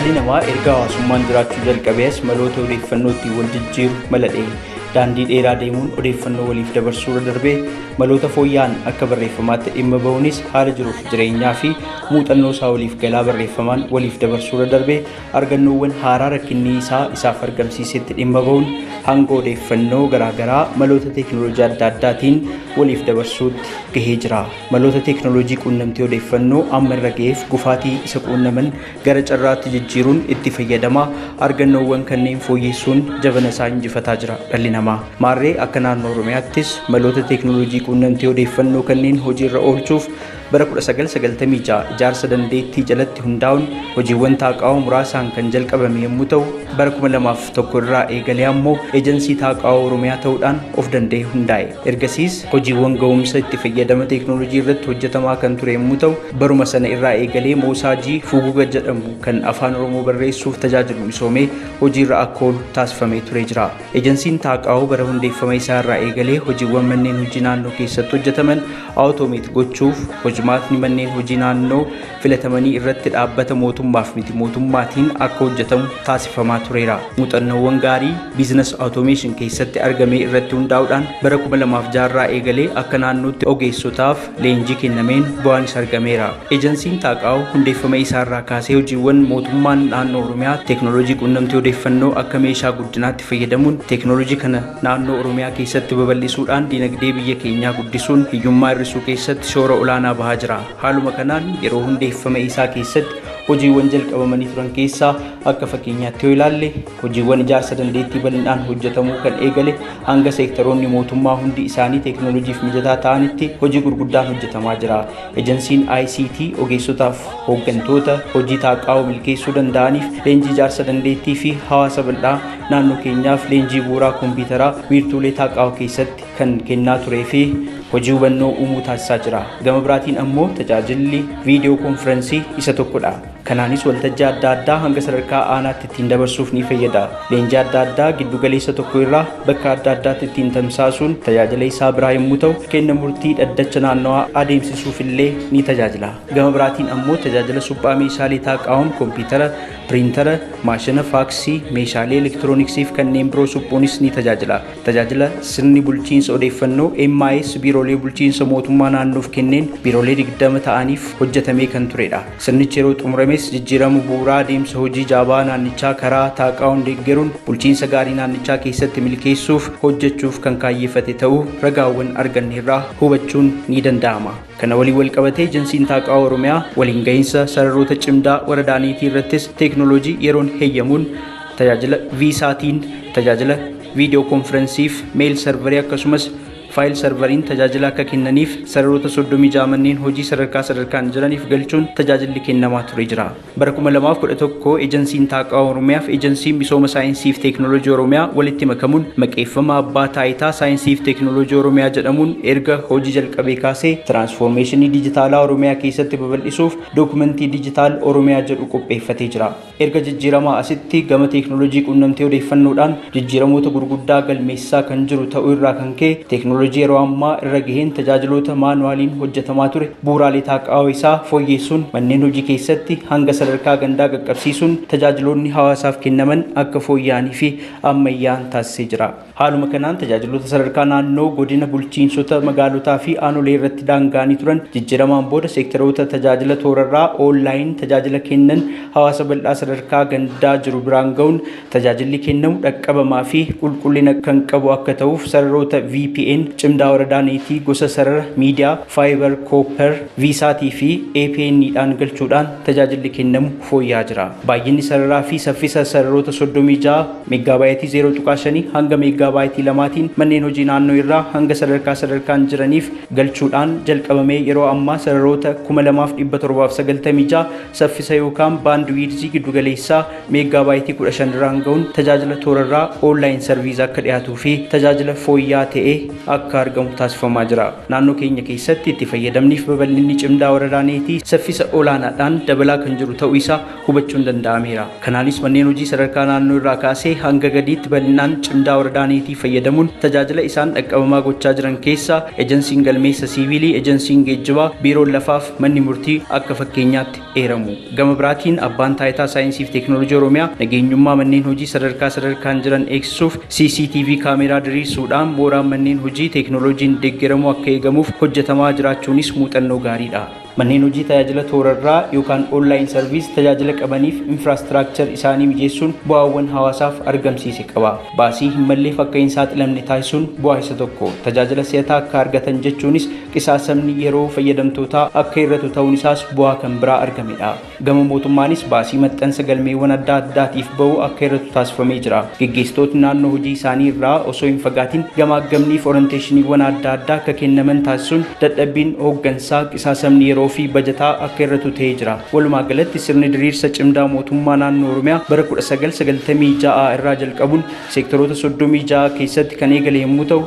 dhalli namaa erga hawaasummaan jiraachuu jalqabees maloota odeeffannootti wal jijjiiru maladhee daandii dheeraa deemuun odeeffannoo waliif dabarsuu darbee maloota fooyya'an akka barreeffamaatti dhimma ba'uunis haala jiruuf jireenyaa fi muuxannoo isaa waliif galaa barreeffamaan waliif dabarsuu darbee argannoowwan haaraa rakkinni isaaf argamsiisetti dhimma ba'uun hanga odeeffannoo garaagaraa maloota teekinooloojii adda addaatiin waliif dabarsuutti gahee jira. Maloota teekinooloojii quunnamtii odeeffannoo amma irra ga'eef gufaatii isa quunnaman gara carraatti jijjiiruun itti fayyadamaa argannoowwan kanneen fooyyessuun jabana isaa injifataa jira dhalli namaa. Maarree akka naannoo Oromiyaattis maloota teekinooloojii quunnamtii odeeffannoo kanneen hojiirra oolchuuf bara 1996 ijaarsa dandeettii jalatti hundaa'uun hojiiwwan taaqaa'oo muraasaan kan jalqabame yommuu ta'u bara 2001 irraa eegalee ammoo eejensii taaqaa'oo Oromiyaa ta'uudhaan of danda'ee hundaa'e. Ergasiis hojiiwwan ga'umsa itti fayyadama teekinooloojii irratti hojjetamaa kan ture yommuu ta'u baruma sana irraa eegalee moosaajii fuguga jedhamu kan afaan Oromoo barreessuuf tajaajilu misoomee hojiirra akka oolu taasifamee ture jira. Eejensiin taaqaa'oo bara hundeeffama isaa irraa eegalee hojiiwwan manneen hojii naannoo keessatti hojjetaman awutoomeet gochuuf hojimaatni manneen hojii naannoo filatamanii irratti dhaabbata mootummaaf miti mootummaatiin akka hojjetamu taasifamaa tureera. Muuxannoowwan gaarii biizines awutoomeeshin keessatti argame irratti hundaa'uudhaan bara 2006 irraa eegalee akka naannootti ogeessotaaf leenjii kennameen bu'aanis argameera. Eejensiin taaqaa'oo hundeeffama isaa irraa kaasee hojiiwwan mootummaan naannoo Oromiyaa teekinooloojii quunnamtii odeeffannoo akka meeshaa guddinaatti fayyadamuun teekinooloojii kana naannoo Oromiyaa keessatti babal'isuudhaan dinagdee biyya keenyaa guddisuun hiyyummaa hir'isuu keessatti shoora olaanaa bahaa jira. Haaluma kanaan yeroo hundeeffama isaa keessatti hojiiwwan jalqabamanii turan keessaa akka fakkeenyaatti yoo ilaalle hojiiwwan ijaarsa dandeettii bal'inaan hojjetamuu kan eegale hanga seektaroonni mootummaa hundi isaanii teekinooloojiif mijataa ta'anitti hojii gurguddaan hojjetamaa jira. Ejensiin ICT ogeessotaaf hooggantoota hojii taaqaa'oo milkeessuu danda'aniif leenjii ijaarsa dandeettii fi hawaasa bal'aa naannoo keenyaaf leenjii bu'uuraa kompiitaraa wiirtuulee taaqaa'oo keessatti kan kennaa turee fi hojii hubannoo uumuu taasisaa jira. Gama biraatiin ammoo tajaajilli viidiyoo konfirensii isa tokkodha. Kanaanis waltajjii adda addaa hanga sadarkaa aanaatti ittiin dabarsuuf ni fayyada. Leenjii adda addaa giddu galeessa tokko irraa bakka adda addaatti ittiin tamsaasuun tajaajila isaa biraa yommuu ta'u kenna murtii dhaddacha naannawaa adeemsisuuf illee ni tajaajila. Gama biraatiin ammoo tajaajila suphaa meeshaalee taaqaa'oon kompiitara, piriintara, maashina faaksii, meeshaalee elektirooniksii fi kanneen biroo suphuunis ni tajaajila. Tajaajila sirni bulchiinsa odeeffannoo MIS biiroolee bulchiinsa mootummaa naannoof kenneen biiroolee 20 ta'aniif hojjetamee kan turedha. Sirnichi yeroo xumurames jijjiirama bu'uuraa adeemsa hojii jaabaa naannichaa karaa taaqaa'oon deeggaruun bulchiinsa gaarii naannichaa keessatti milkeessuuf hojjechuuf kan kaayyeeffate ta'uu ragaawwan arganne irraa hubachuun ni danda'ama. Kana waliin wal qabatee ejensiin taaqaa'oo Oromiyaa waliin gahinsa sararoota cimdaa waradaaniitii irrattis teekinooloojii yeroon heeyyamuun tajaajila viisaatiin tajaajila viidiyoo konfirensiif meel sarvarii akkasumas faayil sarvariin tajaajila akka kennaniif sararoota 36 manneen hojii sadarkaan jiraniif galchuun tajaajilli kennamaa ture jira. Bara 2011 ejensiin taaqaa'oo Oromiyaa fi ejensiin misooma saayinsii fi teekinooloojii Oromiyaa walitti makamuun maqeeffama abbaa taayitaa saayinsii fi teekinooloojii Oromiyaa jedhamuun erga hojii jalqabee kaasee tiraansfoormeeshinii dijitaalaa Oromiyaa keessatti babal'isuuf dookumentii dijitaal Oromiyaa jedhu qopheeffatee jira. Erga jijjiiramaa asitti gama teekinooloojii quunnamtii odeeffannoodhaan jijjiiramoota gurguddaa galmeessaa kan jiru ta'uu irraa kan ka'e teekinooloojii yeroo ammaa irra gaheen tajaajiloota maanuwaaliin hojjetamaa ture bu'uuraalee taaqaa'oo isaa fooyyeessuun manneen hojii keessatti hanga sadarkaa gandaa qaqqabsiisuun tajaajiloonni hawaasaaf kennaman akka fooyya'anii fi ammayyaa'an taasisee jira. Haaluma kanaan tajaajiloota sadarkaa naannoo godina bulchiinsota magaalotaa fi aanolee irratti daanga'anii turan jijjiiramaan booda seektaroota tajaajila toorarraa oonlaayin tajaajila kennan hawaasa bal'aa sadarkaa gandaa jiru biraan ga'uun tajaajilli kennamu dhaqqabamaa fi qulqullina kan qabu akka ta'uuf sararoota VPN cimdaa waradaaniitii gosa sarara miidiyaa faayibar koopper viisaatii fi APN-dhaan galchuudhaan tajaajilli kennamu fooyya'aa jira. Baay'inni sararaa fi saffisa sararoota 36 meeggaabaaytii 0.5 hanga meeggaabaaytii 2tiin manneen hojii naannoo irraa hanga sadarkaan jiraniif galchuudhaan jalqabamee yeroo ammaa sararoota 2796 saffisa yookaan baandwiidzi giddugaleessaa meeggaabaaytii 15 irraan ga'uun tajaajila toorarraa oonlaayin sarviis akka dhiyaatuu fi tajaajila fooyya'aa ta'ee akka argamu taasifamaa jira. Naannoo keenya keessatti itti fayyadamniif babal'inni cimdaa waradaa neetii saffisa olaanaadhaan dabalaa kan jiru ta'uu isaa hubachuun danda'ameera. Kanaanis manneen hojii sadarkaa naannoo irraa kaasee hanga gadiitti bal'inaan cimdaa waradaa neetii fayyadamuun tajaajila isaan dhaqqabamaa gochaa jiran keessaa ejensiin galmeessa siivilii, ejensiin geejjibaa, biiroon lafaaf manni murtii akka fakkeenyaatti eeramu. Gama biraatiin abbaan taayitaa saayinsii fi teekinooloojii Oromiyaa nageenyummaa manneen hojii sadarkaan jiran eegsisuuf CCTV kaameraa diriirsuudhaan mooraan manneen hojii teekinooloojiin deeggaramuu akka eegamuuf hojjetamaa jiraachuunis muuxannoo gaariidha. Manneen hojii tajaajila toorarraa yookaan onlaayin sarviis tajaajila qabaniif infraastiraakchar isaanii mijeessuun bu'aawwan hawaasaaf argamsiise qaba. Baasii hin malleef akka hin saaxilamne taasisuun bu'aa isa tokko. Tajaajila si'ataa akka argatan jechuunis qisaasamni yeroo fayyadamtootaa akka hir'atu ta'uun isaas bu'aa kan biraa argamedha. Gama mootummaanis baasii maxxansa galmeewwan adda addaatiif ba'u akka hir'atu taasifamee jira. Gaggeessitootni naannoo hojii isaanii irraa osoo hin fagaatiin gamaggamniif orienteeshiniiwwan adda addaa akka kennaman taasisuun dadhabbiin hooggansaa qisaasamni yeroo fi bajataa akka irratti ta'ee jira. Walumaa galatti sirni diriirsa cimdaa mootummaa naannoo Oromiyaa bara 1996 irraa jalqabuun seektoroota 36 keessatti kan eegale yommuu ta'u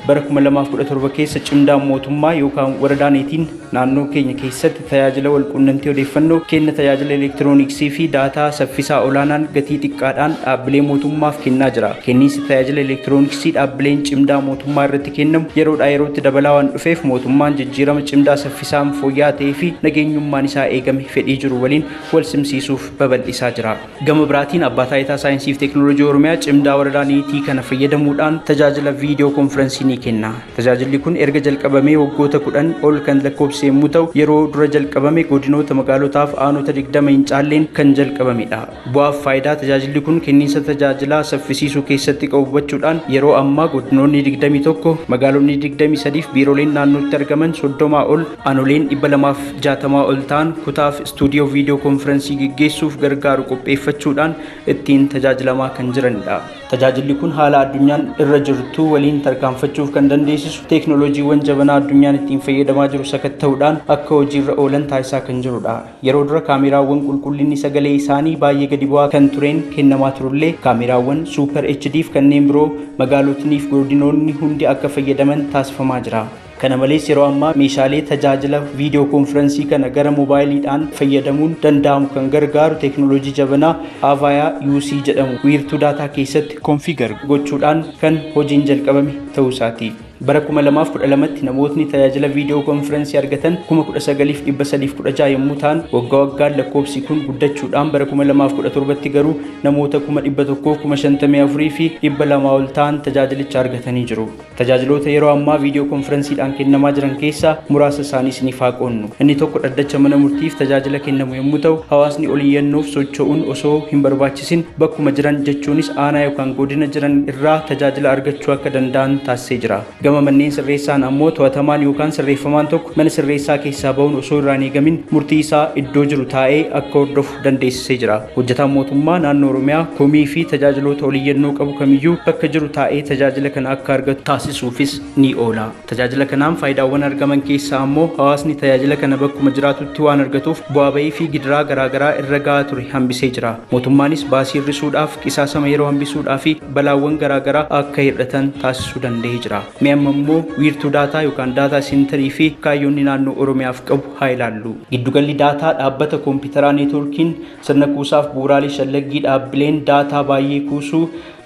bara 2017 keessa cimdaa mootummaa yookaan waradaa neetiin naannoo keenya keessatti tajaajila walquunnamtii odeeffannoo, kenna tajaajila elektirooniksii fi daataa saffisaa olaanaan gatii xiqqaadhaan dhaabbilee mootummaaf kennaa jira. Kenniinsi tajaajila elektirooniksii dhaabbileen cimdaa mootummaa irratti kennamu yeroodhaa yerootti dabalaa waan dhufeef mootummaan jijjiirama cimdaa saffisaan fooyya'aa ta'ee fi nageenyummaan isaa eegame fedhii jiru waliin wal simsiisuuf babal'isaa jira. Gama biraatiin abbaa taayitaa saayinsii fi teekinooloojii Oromiyaa cimdaa waradaa neetii kana fayyadamuudhaan tajaajila viidiyoo konferensii ni kenna. Tajaajilli kun erga jalqabamee waggoota 10 ol kan lakkoofse yommuu ta'u yeroo dura jalqabame godinoota magaalotaaf aanota 20 hin caalleen kan jalqabamedha. Bu'aaf faayidaa tajaajilli kun kenniinsa tajaajilaa saffisiisuu keessatti qabu hubachuudhaan yeroo ammaa godinoonni 21, magaalonni 23 fi biirooleen naannootti argaman 30 ol, aanoleen 260 ol ta'an kutaaf istuudiyoo viidiyoo konferensii gaggeessuuf gargaaru qopheeffachuudhaan ittiin tajaajilamaa kan jiranidha. Tajaajilli kun haala addunyaan irra jirtu waliin tarkaanfachuuf kan dandeessisu teekinooloojiiwwan jabanaa addunyaan ittiin fayyadamaa jiru sakatta'uudhaan akka hojiirra oolan taasisaa kan jirudha. Yeroo dura kaameraawwan qulqullinni sagalee isaanii baay'ee gadi bu'aa kan tureen kennamaa turullee kaameraawwan Super HD fi kanneen biroo magaalotniif godinoonni hundi akka fayyadaman taasifamaa jira. Kana malees yeroo ammaa meeshaalee tajaajila viidiyoo konferensii kana gara moobaayiliidhaan fayyadamuun danda'amu kan gargaaru teekinooloojii jabanaa Avaya UC jedhamu wiirtuu daataa keessatti konfigar gochuudhaan kan hojiin jalqabame ta'uu isaati. Bara 2012tti namootni tajaajila viidiyoo konferensii argatan 19,316 yommuu ta'an waggaa waggaan lakkoofsi kun guddachuudhaan bara 2017tti garuu namoota 154,054 fi 200 ol ta'an tajaajilicha argatanii jiru. Tajaajiloota yeroo ammaa viidiyoo konferensiidhaan kennamaa jiran keessaa muraasa isaanii isiniif haa qoonnu. Inni tokko dhaddacha mana murtiif tajaajila kennamu yommuu ta'u hawaasni oliyyannoof socho'uun osoo hin barbaachisin bakkuma jiran jechuunis aanaa yookaan godina jiran irraa tajaajila argachuu akka danda'an taasisee jira. Gama manneen sirreessaan ammoo to'atamaan yookaan sirreeffamaan tokko mana sirreessaa keessaa ba'uun osoo irraan eegamin murtii isaa iddoo jiru taa'ee akka hordofu dandeessisee jira. Hojjetaan mootummaa naannoo Oromiyaa komii fi tajaajiloota oliyyannoo qabu kamiyyuu bakka jiru taa'ee tajaajila kana akka argatu taasisuufis ni oola. Tajaajila kanaan faayidaawwan argaman keessaa ammoo hawaasni tajaajila kana bakkuma jiraatutti waan argatuuf bu'aa bahii fi gidiraa garaagaraa irra gahaa ture hambisee jira. Mootummaanis baasii hir'isuudhaaf qisaasama yeroo hambisuudhaa fi balaawwan garaagaraa akka hir'atan taasisuu danda'ee jira. Ammoo wiirtuu daataa yookaan daataa seenterii fi kaayyoonni naannoo Oromiyaaf qabu haa ilaallu. Giddugalli daataa dhaabbata kompiitaraa neetwoorkiin sirna kuusaaf bu'uuraalee shallaggii dhaabbileen daataa baay'ee kuusuu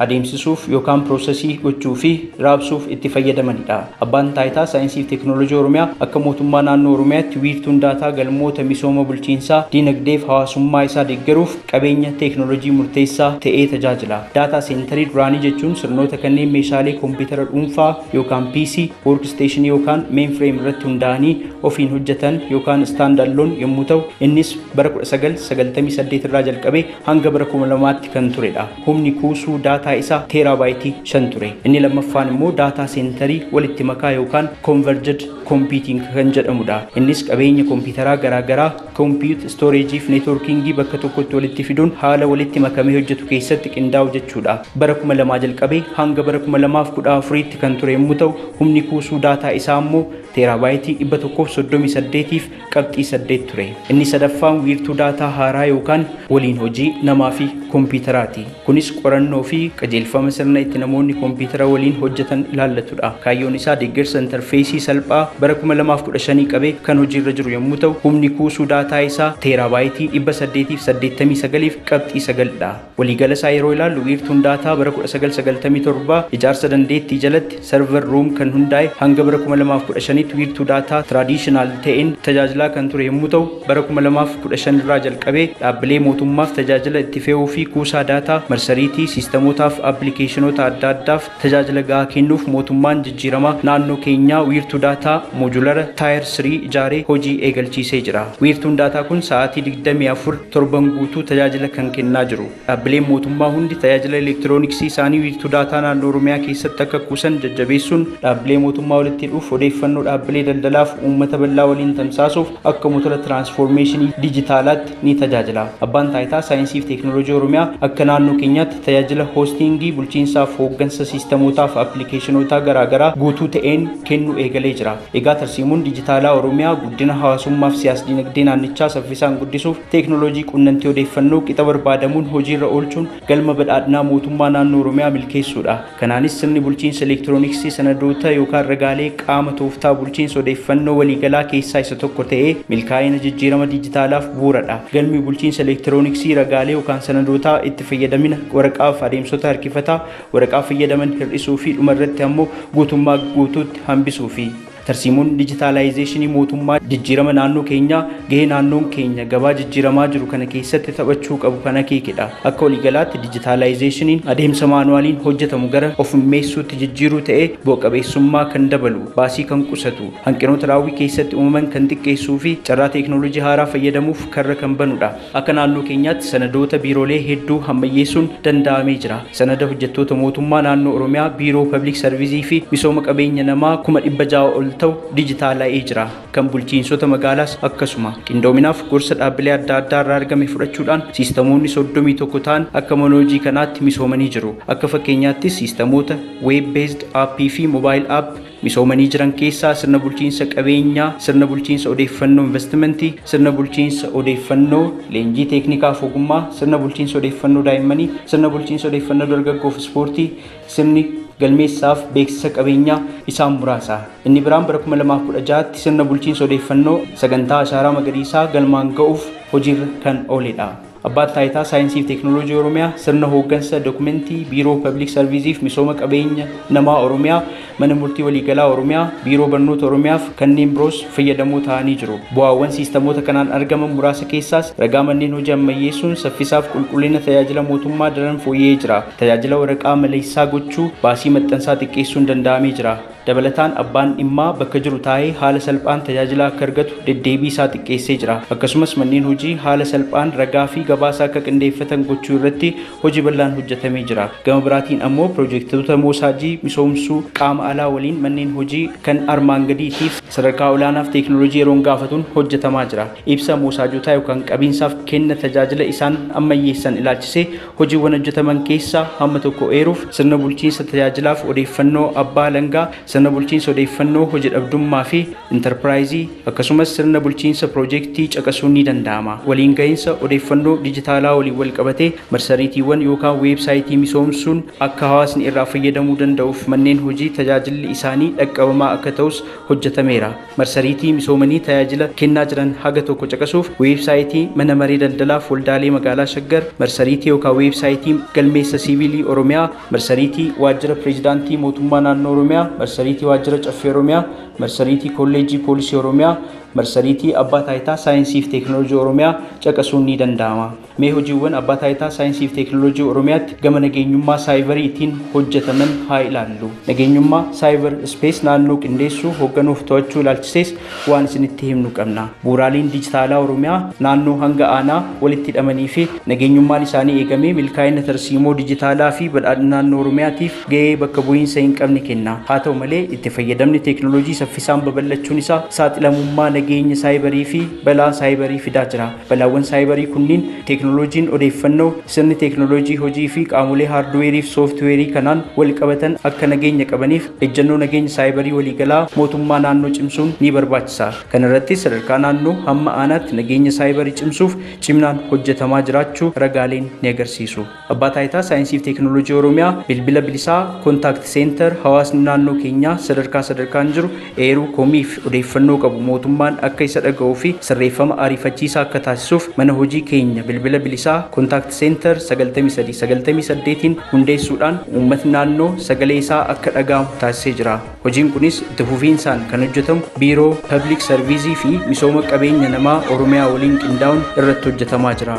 adeemsisuuf yookaan piroosesii gochuu fi raabsuuf itti fayyadamanidha. Abbaan taayitaa saayinsii fi teekinooloojii Oromiyaa akka mootummaa naannoo Oromiyaatti wiirtuun daataa galmoota misooma bulchiinsaa diinagdee fi hawaasummaa isaa deeggaruuf qabeenya teekinooloojii murteessaa ta'ee tajaajila. Daataa seenterii duraanii jechuun sirnoota kanneen meeshaalee kompiitara dhuunfaa yookaan PC, workstation yookaan mainframe irratti hundaa'anii ofiin hojjetan yookaan standalone yommuu ta'u innis bara 1998 irraa jalqabee hanga bara 2000tti kan turedha. Humni kuusuu daataa isaa teeraabaaytii 5 ture. Inni lammaffaan immoo daataa seenterii walitti makaa yookaan converged computing kan jedhamudha. Innis qabeenya kompiitaraa garaagaraa compute storage fi networkingii bakka tokkotti walitti fiduun haala walitti makamee hojjetu keessatti qindaa'u jechuudha. Bara 2000 jalqabee hanga bara 2014tti kan ture yommuu ta'u humni kuusuu daataa isaa immoo teeraabaaytii 138 fi qabxii 8 ture. Inni sadaffaan wiirtuu daataa haaraa yookaan waliin hojii namaa fi kompiitaraati. Kunis qorannoo fi qajeelfama sirna itti namoonni koompiyuutara waliin hojjetan ilaallatudha. Kaayyoon isaa deeggarsa interfeesii salphaa bara 2015 qabee kan hojiirra jiru yommuu ta'u, humni kuusuu daataa isaa teeraabaaytii 889 qabxii 9dha. Waliigala isaa yeroo ilaallu wiirtuun daataa bara 1997 ijaarsa dandeettii jalatti server room kan hundaa'e hanga bara 2015tti wiirtuu daataa traditional ta'een tajaajilaa kan ture yommuu ta'u, bara 2015 irraa jalqabee dhaabbilee mootummaaf tajaajila itti fe'uu fi kuusaa daataa marsariitii siistemootaaf aappilikeeshinoota adda addaaf tajaajila gahaa kennuuf mootummaan jijjiirama naannoo keenyaa wiirtuu daataa moojulara taayir 3 ijaaree hojii eegalchiisee jira. Wiirtuun daataa kun sa'aatii 24 torban guutuu tajaajila kan kennaa jiru. Dhaabbileen mootummaa hundi tajaajila elektirooniksii isaanii wiirtuu daataa naannoo Oromiyaa keessatti akka kuusan jajjabeessuun dhaabbilee mootummaa walitti hidhuuf odeeffannoo dhaabbilee daldalaaf uummata bal'aa waliin tamsaasuuf akka motora tiraansfoormeeshinii dijitaalaatti ni tajaajila. Abbaan taayitaa saayinsii fi teekinooloojii Oromiyaa akka naannoo keenyaatti tajaajila hoostingii bulchiinsaaf hooggansa siistemootaaf aappilikeeshinoota garaagaraa guutuu ta'een kennu eegalee jira. Egaa tarsiimuun dijitaalaa Oromiyaa guddina hawaasummaaf siyaas-dinagdee naannichaa saffisaan guddisuuf teekinooloojii quunnamtii odeeffannoo qixa barbaadamuun hojiirra oolchuun galma badhaadhinaa mootummaa naannoo Oromiyaa milkeessuudha. Kanaanis sirni bulchiinsa elektirooniksii sanadoota yookaan ragaalee qaama tooftaa bulchiinsa odeeffannoo waliigalaa keessaa isa tokko ta'ee milkaa'ina jijjiirama dijitaalaaf bu'uuradha. Galmi bulchiinsa elektirooniksii ragaalee yookaan sanadoota itti fayyadamina waraqaaf adeemsota harkifataa waraqaa fayyadaman hir'isuu fi dhumarratti ammoo guutummaa guutuutti hambisuu fi tarsiimuun dijitaalaayizeeshinii mootummaa jijjiirama naannoo keenyaa gahee naannoon keenya gabaa jijjiiramaa jiru kana keessatti taphachuu qabu kan akeekidha. Akka waliigalaatti dijitaalaayizeeshiniin adeemsa maanuwaaliin hojjetamu gara ofimmeessuutti jijjiiruu ta'ee bu'a qabeessummaa kan dabalu, baasii kan qusatu, hanqinoota raawwii keessatti uumaman kan xiqqeessuu fi carraa teekinooloojii haaraa fayyadamuuf karra kan banudha. Akka naannoo keenyaatti sanadoota biiroolee hedduu hammayyeessuun danda'amee jira. Sanada hojjettoota mootummaa naannoo Oromiyaa biiroo pabliik sarviizii fi misooma qabeenya namaa 600 ol ta'u dijitaalaa'ee jira. Kan bulchiinsota magaalaas akkasuma qindoominaaf gorsa dhaabbilee adda addaa irraa argame fudhachuudhaan siistemoonni 31 ta'an akka mana hojii kanaatti misoomanii jiru. Akka fakkeenyaatti siistemoota web based aappii fi mobile app misoomanii jiran keessaa sirna bulchiinsa qabeenyaa, sirna bulchiinsa odeeffannoo investimentii, sirna bulchiinsa odeeffannoo leenjii teeknikaaf ogummaa, sirna bulchiinsa odeeffannoo daa'immanii, sirna bulchiinsa odeeffannoo dargaggoof ispoortii, sirni galmeessaaf beeksisa qabeenyaa isaan muraasa. Inni biraan bara 2016tti sirna bulchiinsa odeeffannoo sagantaa ashaaraa magariisaa galmaan ga'uuf hojiirra kan ooledha. Abbaan taayitaa saayinsii fi teekinooloojii Oromiyaa sirna hooggansa dookumentii biiroo pabliik sarviiziif misooma qabeenya namaa Oromiyaa, mana murtii waliigalaa Oromiyaa, biiroo barnoota Oromiyaaf kanneen biroos fayyadamoo ta'anii jiru. Bu'aawwan siistemoota kanaan argaman muraasa keessaas ragaa manneen hojii ammayyeessuun saffisaaf qulqullina tajaajila mootummaa daran fooyya'ee jira. Tajaajila waraqaa maleessaa gochuu, baasii maxxansaa xiqqeessuun danda'amee jira. Dabalataan abbaan dhimmaa bakka jiru taa'ee haala salphaan tajaajila akka argatu deddeebii isaa xiqqeessee jira. Akkasumas manneen hojii haala salphaan ragaa fi gabaasa akka qindeeffatan gochuu irratti hojii bal'aan hojjetamee jira. Gama biraatiin ammoo piroojektota moosaajii misoomsuu qaama alaa waliin manneen hojii kan armaan gadiitiif sadarkaa olaanaaf teekinooloojii yeroon gaafatuun hojjetamaa jira. Ibsa moosaajotaa yookaan qabiinsaaf kenna tajaajila isaan ammayyeessan ilaalchisee hojiiwwan hojjetaman keessaa hamma tokko eeruuf sirna bulchiinsa tajaajilaaf odeeffannoo abbaa alangaa, sirna bulchiinsa odeeffannoo hojii dhabdummaa fi intarpiraayizii akkasumas sirna bulchiinsa piroojeektii caqasuun ni danda'ama. Waliin gahinsa odeeffannoo dijitaalaa waliin wal qabatee marsariitiiwwan yookaan weebsaayitii misoomsuun akka hawaasni irraa fayyadamuu danda'uuf manneen hojii tajaajilli isaanii dhaqqabamaa akka ta'us hojjetameera. Marsariitii misoomanii tajaajila kennaa jiran haga tokko caqasuuf weebsaayitii mana maree daldalaaf waldaalee magaalaa Shaggar, marsariitii yookaan weebsaayitii galmeessa siivilii Oromiyaa, marsariitii waajjira pireezidaantii mootummaa naannoo Oromiyaa, marsariitii waajjira caffee Oromiyaa, marsariitii kolleejjii poolisii Oromiyaa, marsariitii abbaa taayitaa saayinsii fi teekinooloojii Oromiyaa caqasuun ni danda'ama. Mee hojiiwwan abbaa taayitaa saayinsii fi teekinooloojii Oromiyaatti gama nageenyummaa saayibariitiin hojjetaman haa ilaallu. Nageenyummaa saayibar ispees naannoo qindeessuu hoogganuuf to'achuu ilaalchisees waan isinitti himnu qabna. Bu'uuraaleen dijitaalaa Oromiyaa naannoo hanga aanaa walitti hidhamanii fi nageenyummaan isaanii eegamee milkaa'ina tarsiimoo dijitaalaa fi badhaadhina naannoo Oromiyaatiif gahee bakka bu'iinsa hin qabne kenna. Haa ta'u malee itti fayyadamni teekinooloojii saffisaan babal'achuun isaa saaxilamummaa nageenya saayibarii fi balaa saayibarii fidaa jira. Balaawwan saayibarii kunniin teeknooloojiin odeeffannoo, sirni teeknooloojii hojii fi qaamolee haardweerii fi sooftiweerii kanaan wal qabatan akka nageenya qabaniif ejjennoo nageenya saayibarii waliigalaa mootummaa naannoo cimsuun ni barbaachisa. Kana irratti sadarkaa naannoo hamma aanaatti nageenya saayibarii cimsuuf cimnaan hojjetamaa jiraachuu ragaaleen ni agarsiisu. Abbaa Taayitaa Saayinsii fi Teeknooloojii Oromiyaa bilbila bilisaa kontaakti seentar hawaasni naannoo keenyaa sadarkaan jiru eeruu komiif odeeffannoo qabu mootummaan akka isa dhaga'uu fi sirreeffama ariifachiisaa akka taasisuuf mana hojii keenya bilbila bilisaa kontaakti seentar 9398 hundeessuudhaan uummatni naannoo sagalee isaa akka dhaga'amu taasisee jira. Hojiin kunis itti fufiinsaan kan hojjetamu biiroo Public Service fi misooma qabeenya namaa Oromiyaa waliin qindaa'uun irratti hojjetamaa jira.